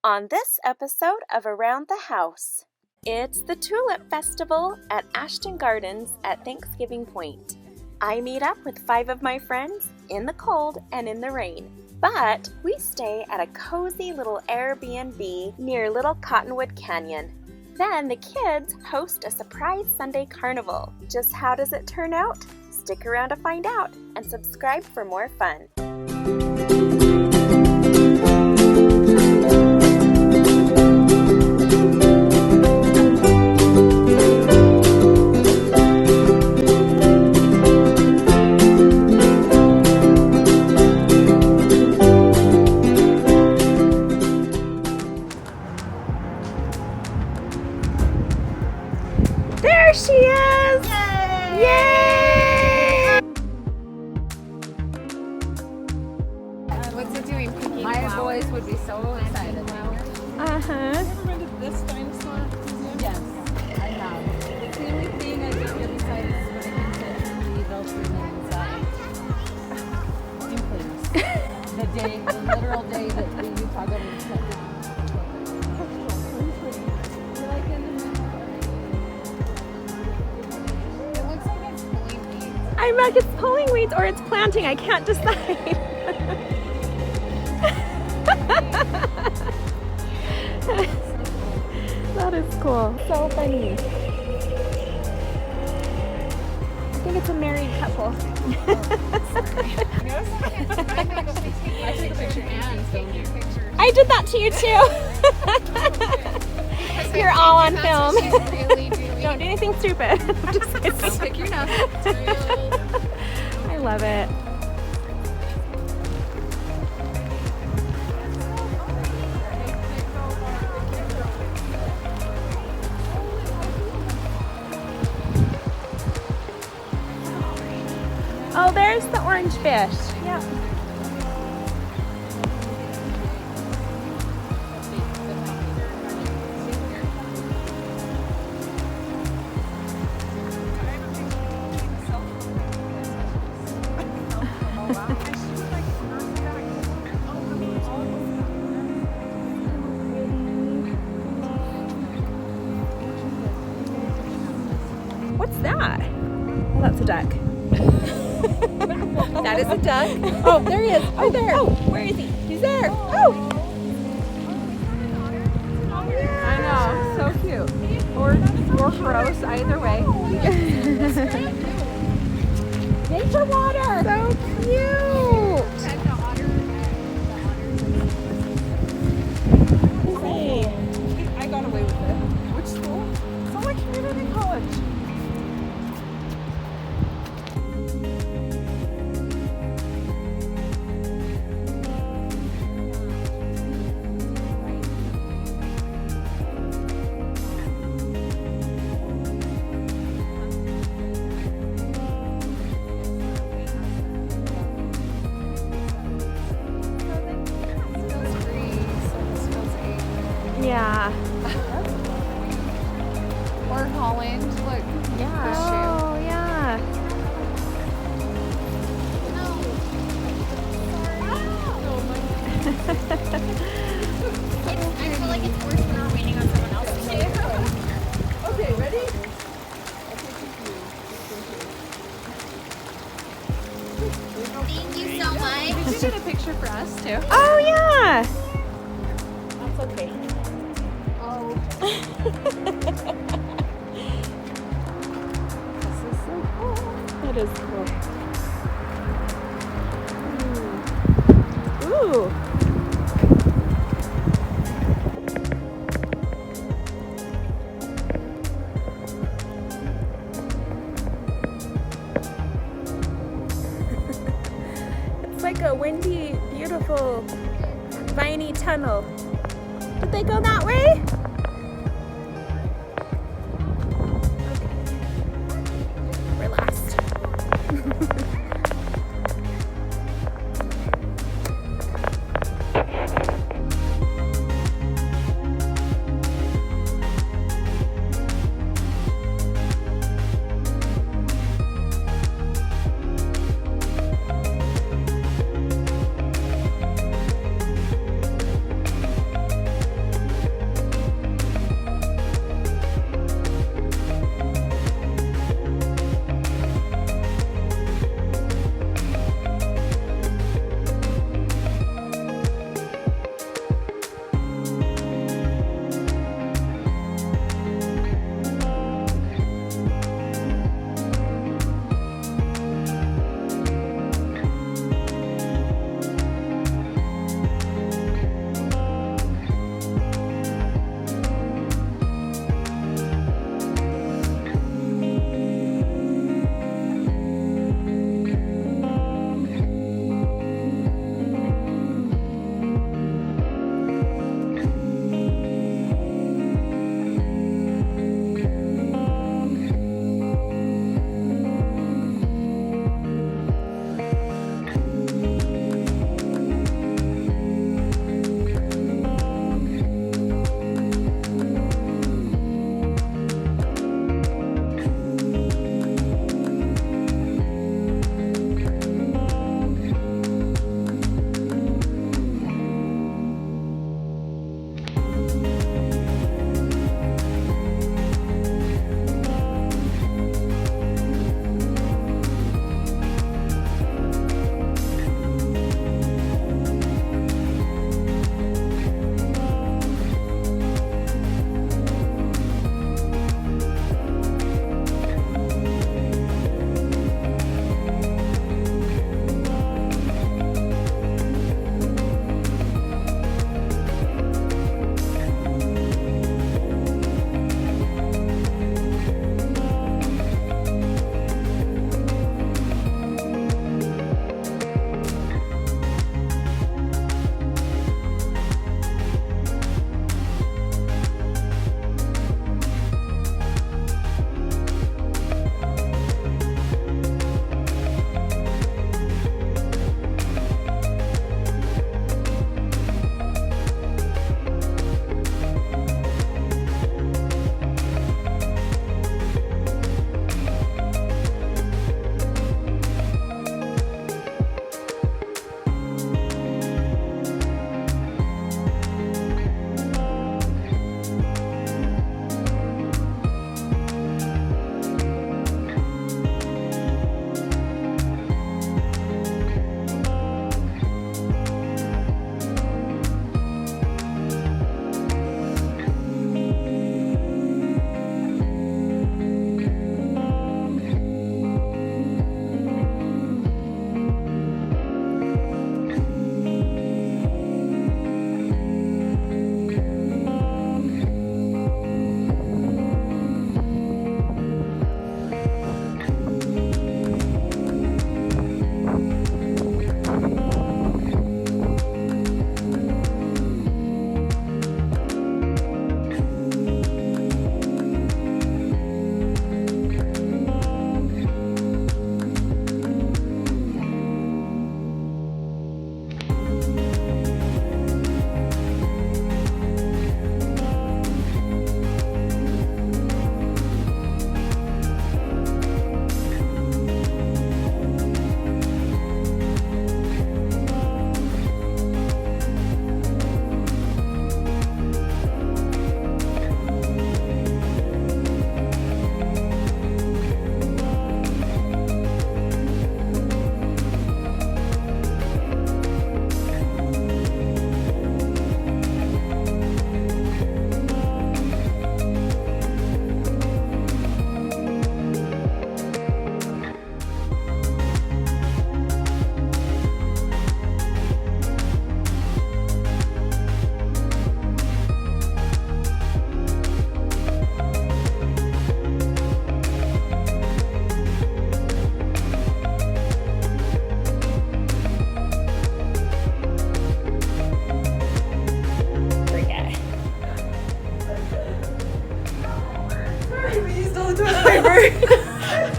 On this episode of Around the House, it's the Tulip Festival at Ashton Gardens at Thanksgiving Point. I meet up with 5 of my friends in the cold and in the rain, but we stay at a cozy little Airbnb near Little Cottonwood Canyon. Then the kids host a surprise Sunday carnival. Just how does it turn out? Stick around to find out and subscribe for more fun. There she is! Yay! Yay! What's it doing? Picking My flowers? boys would be so excited. Uh-huh. Ever been to this dinosaur museum? Yes, I have. It's the only thing I get really excited is when I get to the adults remain inside. Please. The literal day that the Utah government shut down. It looks like it's pulling weeds. I'm like, it's pulling weeds or it's planting. I can't decide. That is cool. So funny. I think it's a married couple. I took a picture and filmed you. I did that to you too. You're all on film. Really doing. Don't do anything stupid. Just Don't kidding. pick your nose. I love it. Oh, there's the orange fish. Yep. What's that? Oh, that's a duck. That is a duck. Oh, there he is. Oh, there. Oh, where is he? He's there. Oh. I know, so cute. Or gross, either way. Nature water. So cute. Hey. I got away with it. Which school? Salt Lake Community College. Yeah. Or Holland. Look. Yeah. The shoe. Oh, yeah. I feel like it's worse when we're waiting on someone else to say it. Okay, ready? Thank you so much. Did you get a picture for us too? Oh, yeah. That's okay. Oh. This is so cool. That is cool. Ooh. It's like a windy, beautiful, viney tunnel. Did they go that way? We're lost.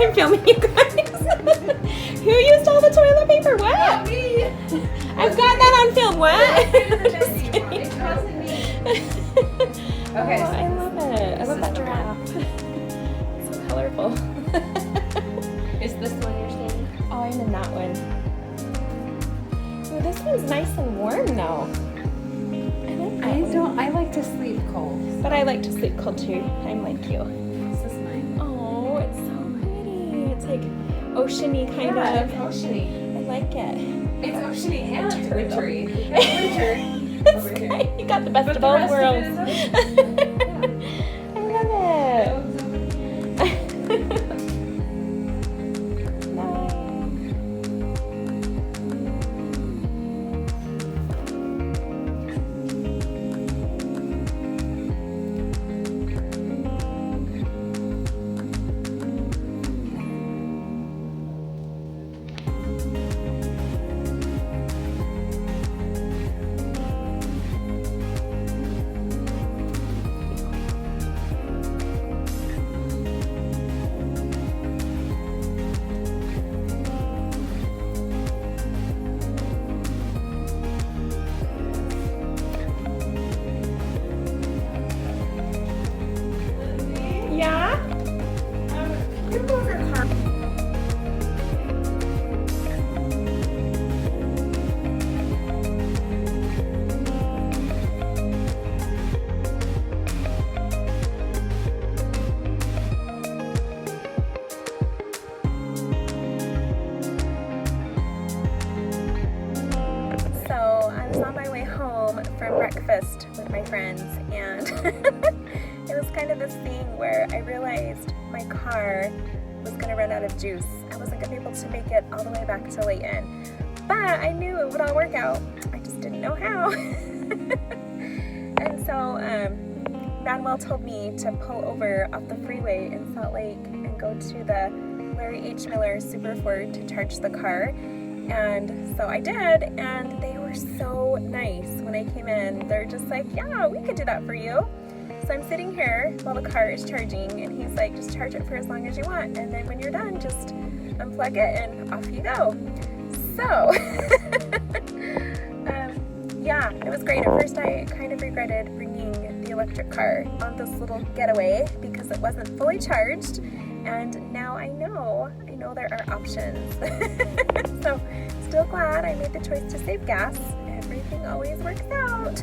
I'm filming you guys. Who used all the toilet paper? What? Me. I've got that on film. What? Just kidding. It wasn't me. Oh, Okay. I love it. I love that giraffe. So colorful. Is this one you're saying? Oh, I'm in that one. Oh, this one's nice and warm though. I like that one. I like to sleep cold. But I like to sleep cold too. I'm like you. This is mine. Oh, it's so pretty. It's like oceany kind Yeah, of. it's oceany. I like it. It's oceany and Turtle. wintry. Winter. It's Over here. great. You got the best But of the both rest of worlds. it is I love it. Yeah? You move your car. So I was on my way home from breakfast with my friends, and it was kind of this thing where I realized my car was going to run out of juice. I wasn't going to be able to make it all the way back to Layton, but I knew it would all work out. I just didn't know how. And so Manuel told me to pull over off the freeway in Salt Lake and go to the Larry H. Miller Super Ford to charge the car. And so I did, and they were so nice when I came in. They're just like, yeah, we could do that for you. So I'm sitting here while the car is charging, and he's like, just charge it for as long as you want, and then when you're done, just unplug it and off you go. So, yeah, it was great. At first I kind of regretted bringing the electric car on this little getaway because it wasn't fully charged, and now I know there are options. So, still glad I made the choice to save gas. Everything always works out.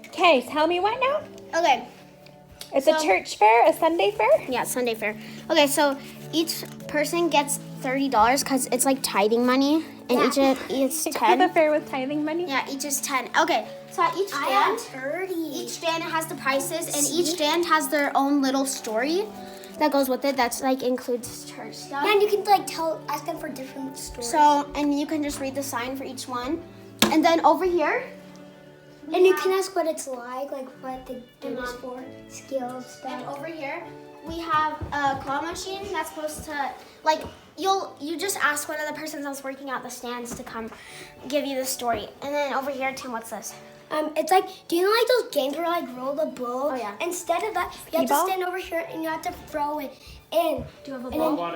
Okay, tell me what now? Okay, It's a church fair, a Sunday fair? yeah, Sunday fair. Okay, so each person gets $30 because it's like tithing money, and each is For the 10. fair with tithing money? Yeah, each is 10. Okay, so at each stand, 30. each stand has the prices, and each stand has their own little story that goes with it. That's like includes church stuff. And you can like ask them for different stories. So, and you can just read the sign for each one, and then over here. And you can ask what it's like what they do this Mhm. for, skills, stuff. And over here, we have a claw machine that's supposed to, like, you just ask one of the persons that's working out the stands to come give you the story. And then over here, Tim, what's this? It's like, do you know like those games where like roll the ball? Oh, yeah. Instead of that, you have Skee-ball? to stand over here and you have to throw it in. Do you have a And ball?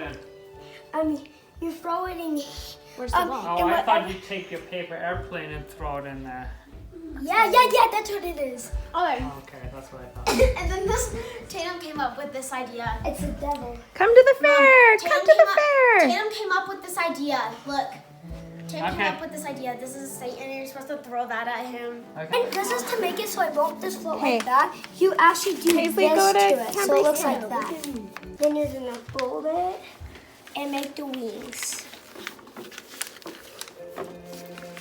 then, you throw it in. Where's the ball? Oh, And I what- thought you'd take your paper airplane and throw it in there. Yeah, that's what it is. Okay. Oh, okay, that's what I thought. And then Tatum came up with this idea. It's the devil. Come to the fair! Tatum Come to came the up- fair! Tatum came up with this idea. Look. Tatum Okay. came up with this idea. This is Satan, and you're supposed to throw that at him. Okay. And this is to make it so it won't just float Hey. like that. You actually do Paisley, this go to to it, so Cambridge it looks Fair. like that. Then you're gonna fold it and make the wings.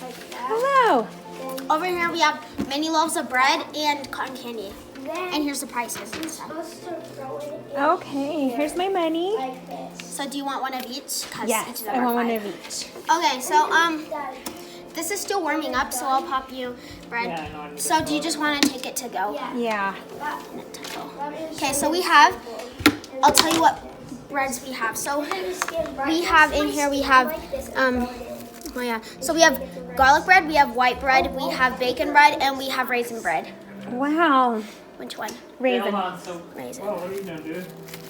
Like that. Hello! Over here, we have mini loaves of bread and cotton candy. Then And here's the prices and you're stuff. supposed to throw it in Okay, here's my money. like this. So do you want one of each? 'Cause each Yes, of them I are want one five. of each. Okay, so That- this is still warming up, so I'll pop you bread. Yeah, no, I'm So good. do you just want to take it to go? Yeah. Yeah. that is Okay, so we have. I'll tell you what breads we have. So we have in here. We have Oh yeah. So we have garlic bread, we have white bread, we have bacon bread, and we have raisin bread. Wow. Which one? Hold Raisin. on, so, Raisin. whoa, what are you gonna do?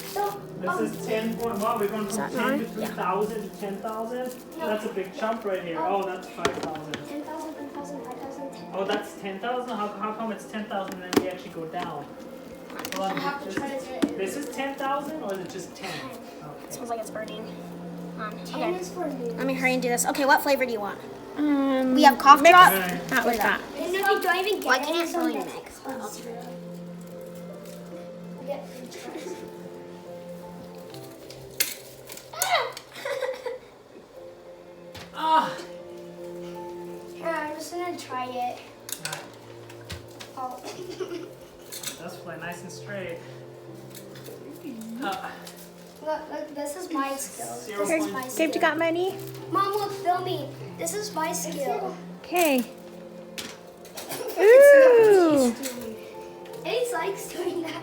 So, This is 10, wow, we're going from that 10 mine? to 3,000 to 10,000? That's a big jump right here. Oh, that's 5,000. 10,000, 10,000, 5,000, 10,000. Oh, that's 10,000? How come it's 10,000 and then we actually go down? Hold on, I have to this try is- to do it. This is 10,000 or is it just 10? Okay. Smells like it's burning. 10 Okay. is for me. Let me hurry and do this. Okay, what flavor do you want? We We have cough drop. Alright. that with that. And if you don't even get Well, I it, can't so really that's mix, but I'll try. Get French fries. Ah! Here, I'm just gonna try it. Oh. That's fly nice and straight. Look, this is my skill. Zero This is point- my Gabe, skill. you got money? Mom, look, film me. This is my skill. Okay. Ooh. And he's like doing that.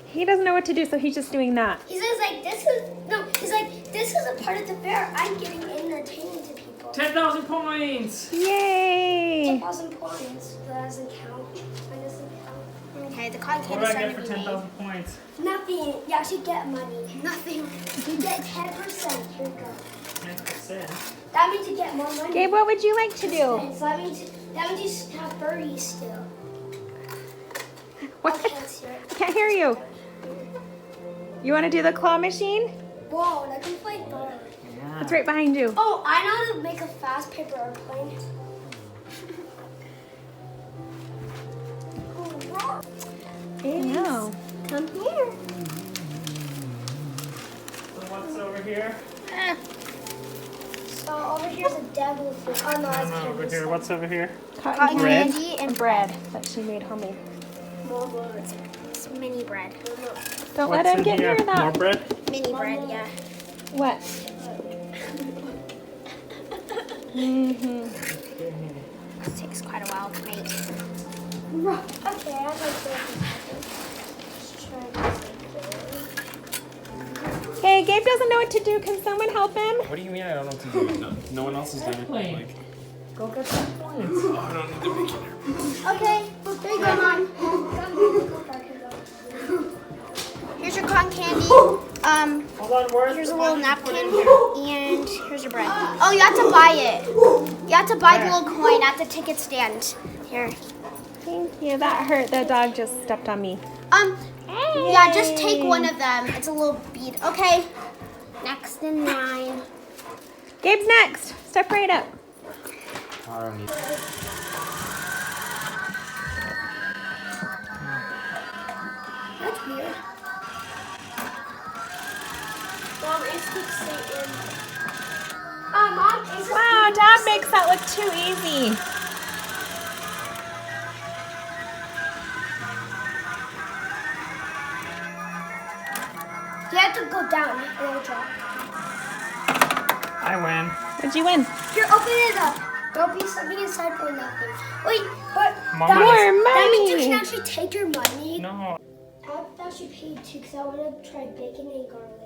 He doesn't know what to do, so he's just doing that. He says like, he's like, this is a part of the fair. I'm getting entertaining to people. 10,000 points! Yay! 10,000 points. That doesn't count. That doesn't count. Okay, the cotton What candy do I started get for to be made. 10,000 points? Nothing. You actually get money. Nothing. You get 10%. Here you go. 10%. That means you get more money. Gabe, what would you like to do? And so that means you have furries still. What? I can't see it. I can't hear you. You want to do the claw machine? Whoa, that can fly bird. Yeah. It's right behind you. Oh, I know how to make a fast paper airplane. No. Come here. So what's over here? So over here's a devil food. Oh no, that's Over candy. here. What's over here? Cotton Bread. Candy and bread that she made homemade. More birds. It's mini bread. Don't What's let him in get here? near that. More bread? Mini bread, yeah. What? Mm-hmm. This takes quite a while to make. Okay, I have like this. Let's try this again. Hey, Gabe doesn't know what to do. Can someone help him? What do you mean I don't know what to do? No one else has done it. Airplane. Like, Go get some points. oh, I don't need to make it. Okay, there you go, Mom. Here's your cotton candy. Hold on, where's Here's the a little one you put napkin, in here? and here's your bread. Oh, you have to buy it. You have to buy the little coin at the ticket stand. Here. Thank you. That hurt. The dog just stepped on me. Yeah, just take one of them. It's a little bead. Okay. Next in line. Gabe's next. Step right up. I don't need That's weird. Mom, it's keep Satan. Mom, it's Wow, Dad makes that look too easy. You have to go down and it'll drop. I win. What'd you win? Here, open it up. There'll be something inside for nothing. Wait, but More that, money. means, that means you money. can actually take your money. No. I'll actually pay too because I want to try bacon and garlic.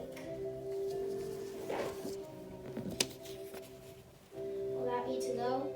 Will that be to go?